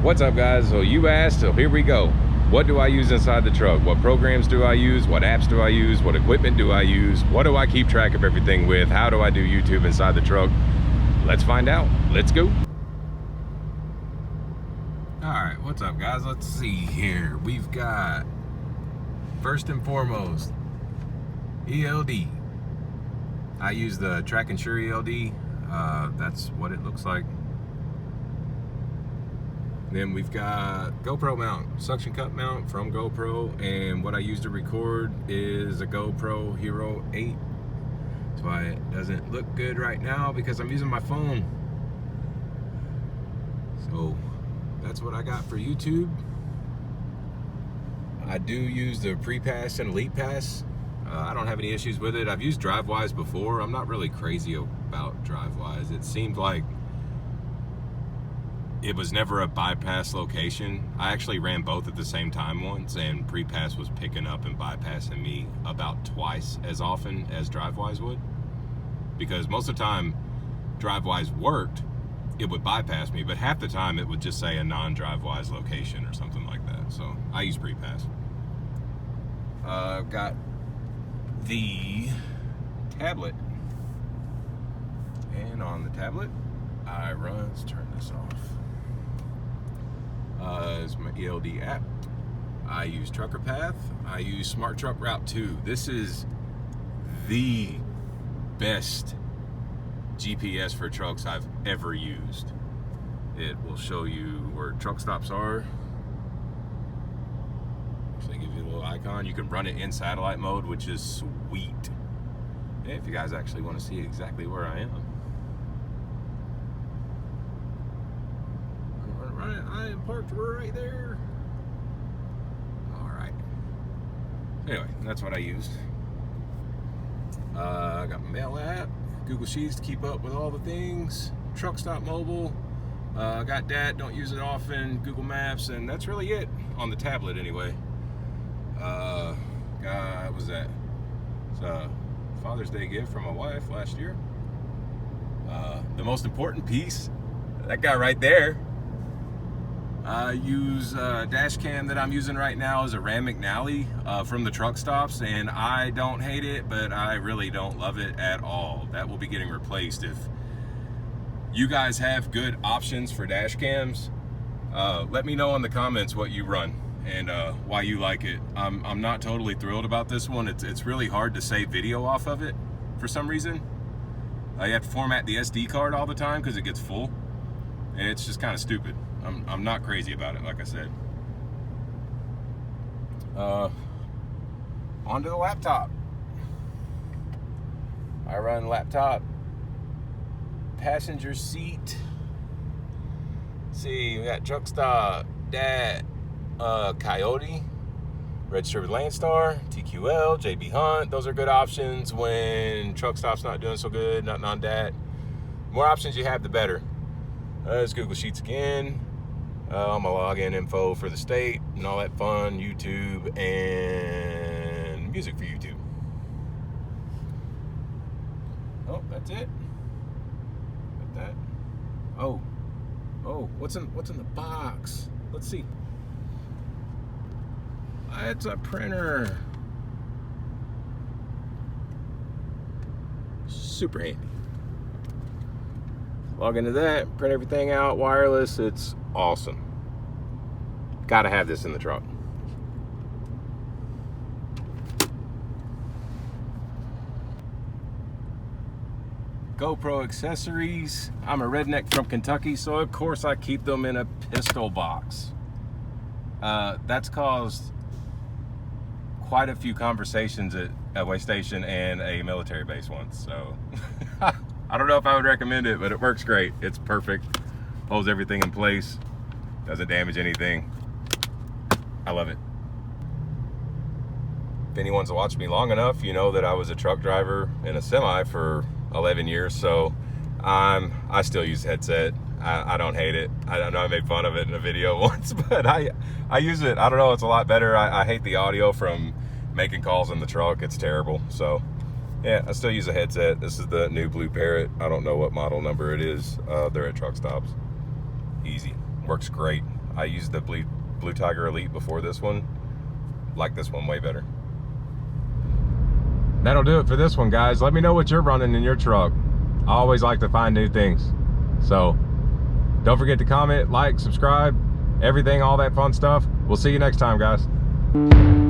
What's up, guys? So you asked, so here we go. What do I use inside the truck? What programs do I use? What apps do I use? What equipment do I use? What do I keep track of everything with? How do I do YouTube inside the truck? Let's find out. Let's go. All right, what's up, guys? Let's see here. We've got, first and foremost, ELD. I use the Track and Sure ELD. That's what it looks like. Then we've got GoPro mount, suction cup mount from GoPro, and what I use to record is a GoPro Hero 8. That's why it doesn't look good right now, because I'm using my phone. So that's what I got for YouTube. I do use the Pre-Pass and Elite Pass. I don't have any issues with it. I've used DriveWise before. I'm not really crazy about DriveWise. It seemed like it was never a bypass location. I actually ran both at the same time once, and Pre-Pass was picking up and bypassing me about twice as often as DriveWise would. Because most of the time DriveWise worked, it would bypass me, but half the time it would just say a non-DriveWise location or something like that. So I use Pre-Pass. I've got the tablet, and on the tablet I run, let's turn this off. It's my ELD app. I use Trucker Path. I use Smart Truck Route 2. This is the best GPS for trucks I've ever used. It will show you where truck stops are. Actually, give you a little icon. You can run it in satellite mode, which is sweet. If you guys actually want to see exactly where I am. I am parked right there. All right. Anyway, that's what I used. I got my mail app, Google Sheets to keep up with all the things, Truck Stop Mobile. I got that, don't use it often, Google Maps, and that's really it on the tablet anyway. What was that? It's a Father's Day gift from my wife last year. The most important piece, that guy right there. I use dash cam that I'm using right now is a Ram McNally from the truck stops, and I don't hate it, but I really don't love it at all. That will be getting replaced. If you guys have good options for dash cams, let me know in the comments what you run and why you like it. I'm not totally thrilled about this one. It's really hard to save video off of it for some reason. You have to format the SD card all the time because it gets full, and it's just kind of stupid. I'm not crazy about it, like I said. Onto the laptop. I run laptop passenger seat. Let's see, we got Truck Stop, DAT, Coyote, Registered with Landstar, TQL, JB Hunt. Those are good options when Truck Stop's not doing so good, nothing on DAT. The more options you have, the better. There's Google Sheets again. All my login info for the state and all that fun, YouTube and music for YouTube. Oh, that's it. Got that. Oh, what's in the box? Let's see. It's a printer. Super handy. Log into that, print everything out, wireless. It's awesome. Gotta have this in the truck. GoPro accessories. I'm a redneck from Kentucky, so of course I keep them in a pistol box. That's caused quite a few conversations at a way station and a military base once, so I don't know if I would recommend it, but it works great. It's perfect. Holds everything in place. Doesn't damage anything. I love it. If anyone's watched me long enough, you know that I was a truck driver in a semi for 11 years, so I still use a headset. I don't hate it. I don't know, I made fun of it in a video once, but I use it. I don't know, it's a lot better. I hate the audio from making calls in the truck. It's terrible. So yeah, I still use a headset. This is the new Blue Parrot. I don't know what model number it is. They're at truck stops. Easy, works great. I used the Blue Tiger Elite before this one. Like this one way better. That'll do it for this one, guys. Let me know what you're running in your truck. I always like to find new things. So don't forget to comment, like, subscribe, everything, all that fun stuff. We'll see you next time, guys.